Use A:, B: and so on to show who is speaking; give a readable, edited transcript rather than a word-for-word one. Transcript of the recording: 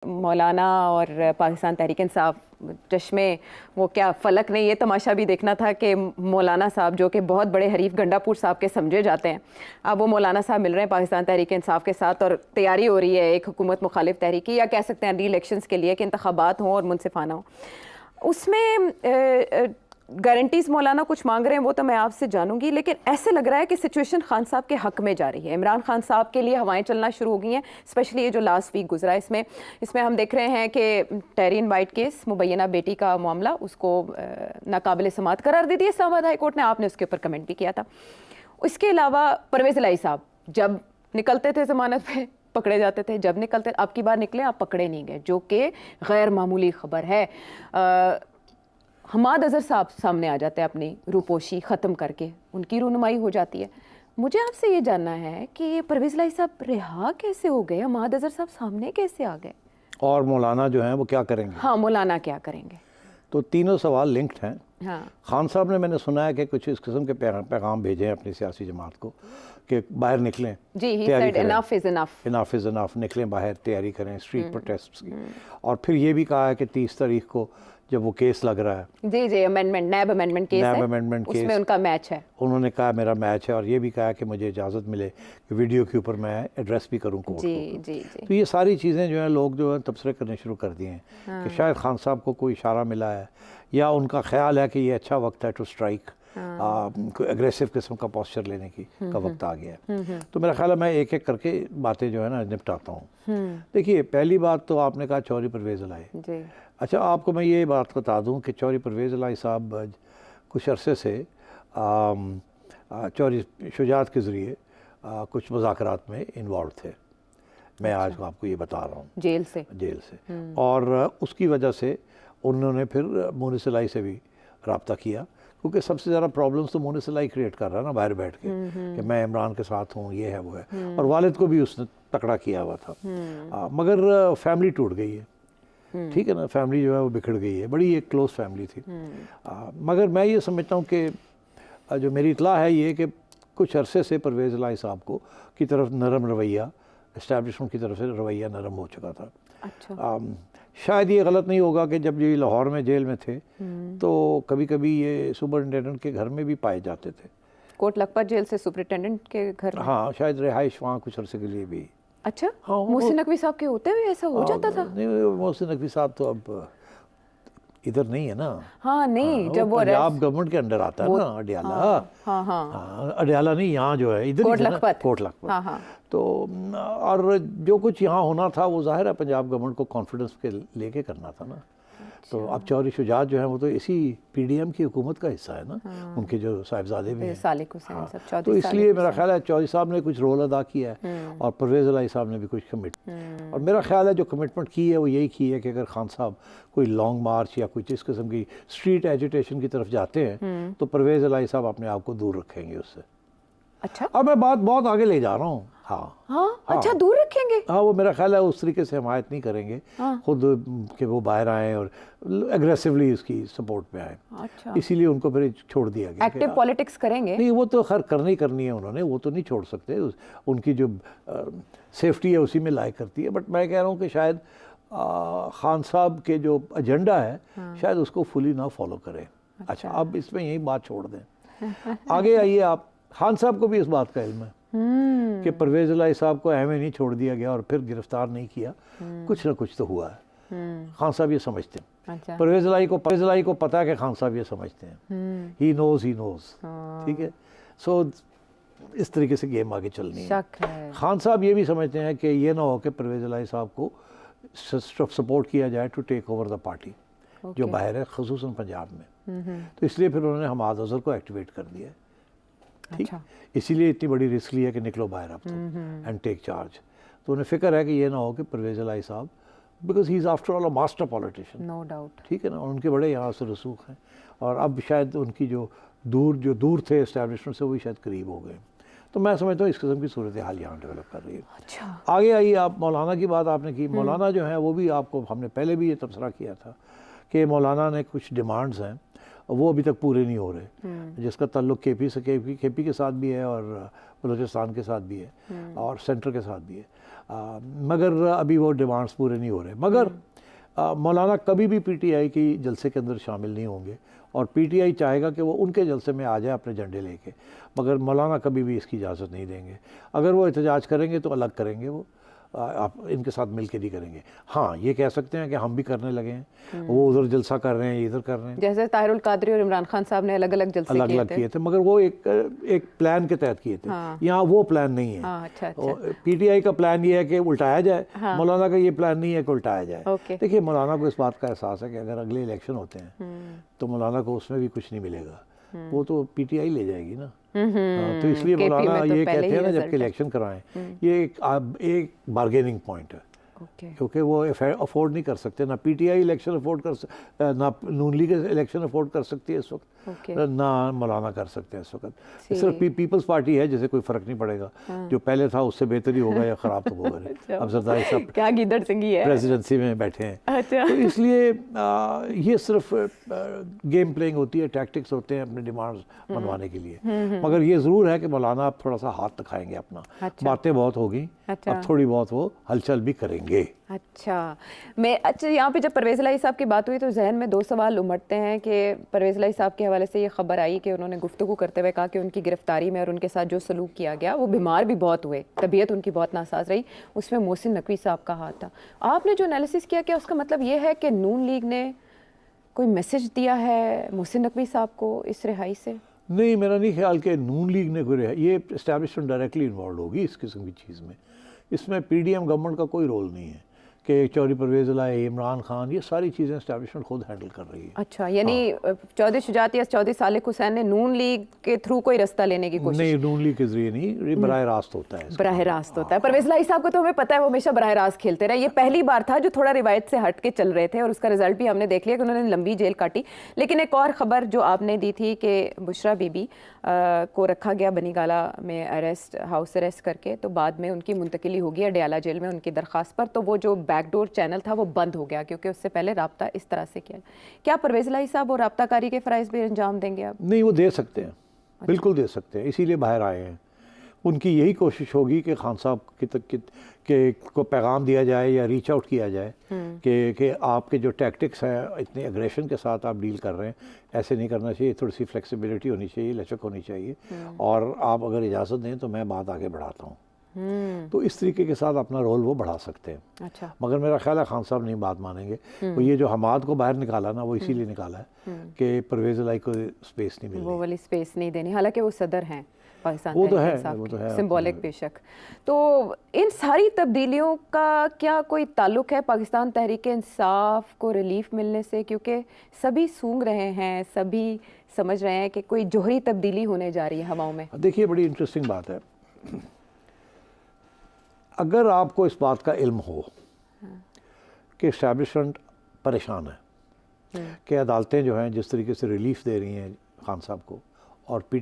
A: مولانا اور پاکستان تحریک انصاف چشمے وہ کیا فلک نے یہ تماشا بھی دیکھنا تھا کہ مولانا صاحب جو کہ بہت بڑے حریف گنڈا پور صاحب کے سمجھے جاتے ہیں، اب وہ مولانا صاحب مل رہے ہیں پاکستان تحریک انصاف کے ساتھ، اور تیاری ہو رہی ہے ایک حکومت مخالف تحریکی یا کہہ سکتے ہیں ری الیکشنز کے لیے کہ انتخابات ہوں اور منصفانہ ہوں۔ اس میں گارنٹیز مولانا کچھ مانگ رہے ہیں، وہ تو میں آپ سے جانوں گی، لیکن ایسے لگ رہا ہے کہ سچویشن خان صاحب کے حق میں جا رہی ہے۔ عمران خان صاحب کے لیے ہوائیں چلنا شروع ہو گئی ہیں، اسپیشلی یہ جو لاسٹ ویک گزرا ہے، اس میں ہم دیکھ رہے ہیں کہ ٹیرین وائٹ کیس، مبینہ بیٹی کا معاملہ، اس کو ناقابل سماعت قرار دے دیا اسلام آباد ہائی کورٹ نے، آپ نے اس کے اوپر کمنٹ بھی کیا تھا۔ اس کے علاوہ پرویز الہی صاحب جب نکلتے تھے ضمانت پہ پکڑے جاتے تھے، جب نکلتے اب کی بار نکلے آپ پکڑے نہیں گئے، جو کہ غیر معمولی خبر ہے۔ حماد اظہر صاحب سامنے آ جاتے ہیں اپنی روپوشی ختم کر کے، ان کی رونمائی ہو جاتی ہے۔ مجھے آپ سے یہ جاننا ہے کہ پرویز الہی صاحب رہا کیسے ہو گئے، حماد اظہر صاحب سامنے کیسے آ گئے،
B: اور مولانا جو ہیں وہ کیا کریں گے؟
A: ہاں مولانا کیا کریں گے؟
B: تو تینوں سوال لنکڈ ہیں۔
A: ہاں
B: خان صاحب نے، میں نے سنا ہے کہ کچھ اس قسم کے پیغام بھیجے ہیں اپنی سیاسی جماعت کو کہ باہر نکلیں،
A: جی، he
B: تیاری
A: said
B: کریں،
A: enough is enough،
B: اناف از اناف، نکلیں باہر، تیاری کریں اسٹریٹ پروٹیسٹس کی۔ اور پھر یہ بھی کہا ہے کہ 30 تاریخ کو جب وہ کیس لگ رہا ہے،
A: جی امینڈمنٹ، نیب امینڈمنٹ کیس ہے،
B: نیب امینڈمنٹ
A: اس
B: کیس،
A: میں ان کا میچ ہے،
B: انہوں نے کہا میرا میچ ہے، اور یہ بھی کہا کہ مجھے اجازت ملے کہ ویڈیو کے اوپر میں ایڈریس بھی کروں کورٹ
A: جی
B: کو۔
A: جی جی
B: تو یہ ساری چیزیں جو ہیں لوگ جو ہیں تبصرے کرنے شروع کر دیے ہیں کہ شاید خان صاحب کو کوئی اشارہ ملا ہے، یا ان کا خیال ہے کہ یہ اچھا وقت ہے ٹو اسٹرائک، کوئی اگریسو قسم کا پوسچر لینے کا وقت آ گیا ہے۔ تو میرا خیال ہے میں ایک ایک کر کے باتیں جو ہے نا نپٹاتا ہوں۔ دیکھیے، پہلی بات تو آپ نے کہا چوری پرویز الہی۔
A: جی
B: اچھا، آپ کو میں یہ بات بتا دوں کہ چوری پرویز الہی صاحب کچھ عرصے سے چوری شجاعت کے ذریعے کچھ مذاکرات میں انوالو تھے، میں آج آپ کو یہ بتا رہا ہوں،
A: جیل سے،
B: اور اس کی وجہ سے انہوں نے پھر مونس الہی سے بھی رابطہ کیا، کیونکہ سب سے زیادہ پرابلمس تو مونس الہی کریٹ کر رہا ہے نا باہر بیٹھ کے کہ میں عمران کے ساتھ ہوں، یہ ہے وہ ہے، اور والد کو بھی اس نے تکڑا کیا ہوا تھا، مگر فیملی ٹوٹ گئی ہے، ٹھیک ہے نا، فیملی جو ہے وہ بکھڑ گئی ہے، بڑی ایک کلوز فیملی تھی۔ مگر میں یہ سمجھتا ہوں کہ جو میری اطلاع ہے یہ کہ کچھ عرصے سے پرویز الہی صاحب کی طرف نرم رویہ، اسٹیبلشمنٹ کی طرف سے رویہ نرم ہو چکا تھا۔
A: اچھا،
B: شاید یہ غلط نہیں ہوگا کہ جب یہ لاہور میں جیل میں تھے تو کبھی کبھی یہ سپرنٹینڈنٹ کے گھر میں بھی پائے جاتے تھے،
A: کوٹ لکھپت جیل سے سپرنٹینڈنٹ کے گھر میں؟
B: ہاں، شاید رہائش وہاں کچھ عرصے کے لیے بھی۔
A: اچھا، محسن نقوی صاحب کے ہوتے ہوئے ایسا ہو جاتا تھا؟
B: نہیں، محسن نقوی صاحب تو اب ادھر نہیں ہے نا،
A: ہاں نہیں، جب وہ
B: پنجاب گورنمنٹ کے انڈر آتا ہے نا اڈیالہ،
A: ہاں ہاں
B: اڈیالہ نہیں، یہاں جو ہے ادھر
A: کوٹ
B: ہی ہے نا،
A: لکھپت،
B: کوٹ لکھپت۔
A: ہاں ہاں،
B: تو اور جو کچھ یہاں ہونا تھا وہ ظاہر ہے پنجاب گورنمنٹ کو کانفیڈنس کے لے کے کرنا تھا نا۔ تو اب چوری شجاعت جو ہیں وہ تو اسی پی ڈی ایم کی حکومت کا حصہ ہے نا، ان کے جو صاحبزادے بھی ہیں،
A: سالک حسین صاحب،
B: تو
A: چودھری
B: اس لیے میرا خیال ہے چودھری صاحب نے کچھ رول ادا کیا ہے، اور پرویز الہی صاحب نے بھی کچھ اور میرا خیال ہے جو کمٹمنٹ کی ہے وہ یہی کی ہے کہ اگر خان صاحب کوئی لانگ مارچ یا کچھ اس قسم کی اسٹریٹ ایجیٹیشن کی طرف جاتے ہیں تو پرویز الہی صاحب اپنے آپ کو دور رکھیں گے اس سے۔
A: اچھا
B: اب میں بات بہت آگے لے جا رہا ہوں،
A: ہاں، اچھا دور رکھیں گے؟
B: ہاں، وہ میرا خیال ہے اس طریقے سے حمایت نہیں کریں گے خود کہ وہ باہر آئیں اور اگریسولی اس کی سپورٹ میں آئیں،
A: اچھا،
B: اسی لیے ان کو پھر چھوڑ دیا گیا۔
A: ایکٹیو پولیٹکس کریں گے؟
B: نہیں، وہ تو خیر کرنی ہے انہوں نے، وہ تو نہیں چھوڑ سکتے، ان کی جو سیفٹی ہے اسی میں لائق کرتی ہے، بٹ میں کہہ رہا ہوں کہ شاید خان صاحب کے جو ایجنڈا ہے شاید اس کو فلی نہ فالو کریں۔ اچھا، اب اس میں یہی بات چھوڑ دیں، آگے آئیے آپ۔ خان صاحب کو بھی اس بات کا علم ہے کہ پرویز الہی صاحب کو ایویں نہیں چھوڑ دیا گیا اور پھر گرفتار نہیں کیا، کچھ نہ کچھ تو ہوا ہے، خان صاحب یہ سمجھتے ہیں، پرویز الہی کو پتہ ہے کہ خان صاحب یہ سمجھتے ہیں، ہی نوز، ٹھیک ہے، سو اس طریقے سے گیم آگے چلنی ہے۔ خان صاحب یہ بھی سمجھتے ہیں کہ یہ نہ ہو کہ پرویز الہی صاحب کو سپورٹ کیا جائے to take over the party جو باہر ہے، خصوصاً پنجاب میں، تو اس لیے پھر انہوں نے حماد اظہر کو ایکٹیویٹ کر دیا ہے، ٹھیک، اسی لیے اتنی بڑی رسک لی ہے کہ نکلو باہر اب تم اینڈ ٹیک چارج۔ تو انہیں فکر ہے کہ یہ نہ ہو کہ پرویز الہی صاحب، because he is after all a master politician,
A: no doubt,
B: ٹھیک ہے نا، ان کے بڑے یہاں سے رسوخ ہیں، اور اب شاید ان کی جو دور تھے اسٹیبلشمنٹ سے، وہی شاید قریب ہو گئے، تو میں سمجھتا ہوں اس قسم کی صورتحال یہاں ڈیولپ کر رہی ہے۔
A: اچھا،
B: آگے آئیے آپ، مولانا کی بات آپ نے کی۔ مولانا جو ہیں وہ بھی آپ کو، ہم نے پہلے بھی یہ تبصرہ کیا تھا کہ مولانا نے کچھ ڈیمانڈز ہیں وہ ابھی تک پورے نہیں ہو رہے، جس کا تعلق کے پی کے ساتھ بھی ہے اور بلوچستان کے ساتھ بھی ہے اور سینٹر کے ساتھ بھی ہے، مگر ابھی وہ ڈیمانڈز پورے نہیں ہو رہے. مگر مولانا کبھی بھی پی ٹی آئی کی جلسے کے اندر شامل نہیں ہوں گے، اور پی ٹی آئی چاہے گا کہ وہ ان کے جلسے میں آ جائے اپنے جھنڈے لے کے، مگر مولانا کبھی بھی اس کی اجازت نہیں دیں گے. اگر وہ احتجاج کریں گے تو الگ کریں گے، وہ آپ ان کے ساتھ مل کے نہیں کریں گے. ہاں یہ کہہ سکتے ہیں کہ ہم بھی کرنے لگے ہیں، وہ ادھر جلسہ کر رہے ہیں ادھر کر رہے ہیں،
A: جیسے طاہر القادری اور عمران خان صاحب نے الگ الگ جلسے
B: الگ الگ کیے تھے، مگر وہ ایک پلان کے تحت کیے تھے. یہاں وہ پلان نہیں ہے.
A: اچھا اچھا.
B: پی ٹی آئی کا پلان یہ ہے کہ الٹایا جائے، مولانا کا یہ پلان نہیں ہے کہ الٹایا جائے. دیکھیے مولانا کو اس بات کا احساس ہے کہ اگر اگلے الیکشن ہوتے ہیں تو مولانا کو اس میں بھی کچھ نہیں ملے گا، وہ تو پی ٹی آئی لے جائے گی نا. تو اس لیے مولانا یہ کہتے ہیں نا جب کہ الیکشن کرائیں، یہ ایک بارگیننگ پوائنٹ ہے، کیونکہ وہ افورڈ نہیں کر سکتے. نہ P T I election afford کر سکتے، نہ نون لیگ الیکشن افورڈ کر سکتی ہے اس وقت، نہ مولانا کر سکتے ہیں اس وقت. صرف پیپلز پارٹی ہے جسے کوئی فرق نہیں پڑے گا، جو پہلے تھا اس سے بہتر ہی ہوگا یا خراب تو ہوگا نہیں. اب زرداری صاحب
A: کیا گیدڑ سنگھی ہے،
B: پریزیڈنسی میں بیٹھے ہیں، تو اس لیے یہ صرف گیم پلینگ ہوتی ہے، ٹیکٹکس ہوتے ہیں اپنے ڈیمانڈز منوانے کے لیے. مگر یہ ضرور ہے کہ مولانا اب تھوڑا سا ہاتھ دکھائیں گے اپنا. باتیں بہت ہوگی، اب تھوڑی بہت وہ ہلچل بھی کریں گے.
A: اچھا یہاں پہ جب پرویز الہی صاحب کی بات ہوئی تو ذہن میں دو سوال امٹتے ہیں کہ پرویز الہی صاحب کے حوالے سے یہ خبر آئی کہ انہوں نے گفتگو کرتے ہوئے کہا کہ ان کی گرفتاری میں اور ان کے ساتھ جو سلوک کیا گیا، وہ بیمار بھی بہت ہوئے، طبیعت ان کی بہت ناساز رہی، اس میں محسن نقوی صاحب کا ہاتھ تھا. آپ نے جو انالیسس کیا اس کا مطلب یہ ہے کہ نون لیگ نے کوئی میسج دیا ہے محسن نقوی صاحب کو اس رہائی سے؟
B: نہیں، میرا نہیں خیال کہ نون لیگ نے کوئی یہ اسٹیبلشمنٹ ڈائریکٹلی انوالوڈ ہوگی اس قسم کی چیز میں. اس میں پی ڈی ایم گورنمنٹ کا کوئی رول نہیں ہے کہ چودھری پرویز الہی، عمران خان، یہ ساری چیزیں اسٹیبلشمنٹ خود ہینڈل کر رہی ہے.
A: اچھا، یعنی چودھری شجاعت یا چودھری صالح حسین نے نون لیگ کے تھرو کوئی رستہ لینے کی کوشش؟
B: نہیں، نون لیگ کے ذریعے نہیں، یہ براہ راست ہوتا ہے.
A: براہ راست ہوتا ہے. پرویز الہی صاحب کو تو ہمیں پتہ ہے وہ ہمیشہ براہ راست کھیلتے رہے. یہ پہلی بار تھا جو تھوڑا روایت سے ہٹ کے چل رہے تھے، اور اس کا رزلٹ بھی ہم نے دیکھ لیا کہ انہوں نے لمبی جیل کاٹی. لیکن ایک اور خبر جو آپ نے دی تھی کہ بشرا بی بی کو رکھا گیا بنی گالہ میں ہاؤس اریسٹ کر کے، تو بعد میں ان کی منتقلی ہوگی اڈیالہ جیل میں ان کی درخواست پر، تو وہ جو بیک ڈور چینل تھا وہ بند ہو گیا کیونکہ اس سے پہلے رابطہ اس طرح سے کیا. کیا پرویز الہی صاحب وہ رابطہ کاری کے فرائض بھی انجام دیں گے اب؟
B: نہیں، وہ دے سکتے ہیں، بالکل دے سکتے ہیں، اسی لیے باہر آئے ہیں. ان کی یہی کوشش ہوگی کہ خان صاحب کو پیغام دیا جائے یا ریچ آؤٹ کیا جائے کہ آپ کے جو ٹیکٹکس ہیں اتنے اگریشن کے ساتھ آپ ڈیل کر رہے ہیں، ایسے نہیں کرنا چاہیے، تھوڑی سی فلیکسیبلٹی ہونی چاہیے، لچک ہونی چاہیے، اور آپ اگر اجازت دیں تو میں بات آگے بڑھاتا ہوں. تو اس طریقے کے ساتھ اپنا رول وہ بڑھا سکتے ہیں.
A: اچھا.
B: مگر میرا خیال ہے خان صاحب نہیں بات مانیں گے. وہ یہ جو حماد کو باہر نکالا نا، وہ اسی لیے نکالا ہے کہ پرویز الہی کو اسپیس نہیں ملنی،
A: وہ والی اسپیس نہیں دینی، حالانکہ وہ صدر ہیں پاکستان
B: وہ تو
A: تحریک
B: ہے،
A: انصاف
B: وہ
A: کے،
B: تو ہے،
A: سمبولک بے شک. تو ان ساری تبدیلیوں کا کیا کوئی تعلق ہے پاکستان تحریک انصاف کو ریلیف ملنے سے؟ کیونکہ سبھی سونگ رہے ہیں، سبھی سمجھ رہے ہیں کہ کوئی جوہری تبدیلی ہونے جا رہی ہے ہواؤں میں.
B: دیکھیے بڑی انٹرسٹنگ بات ہے. اگر آپ کو اس بات کا علم ہو کہ اسٹیبلشمنٹ پریشان ہے، کہ عدالتیں جو ہیں جس طریقے سے ریلیف دے رہی ہیں خان صاحب کو، اور پی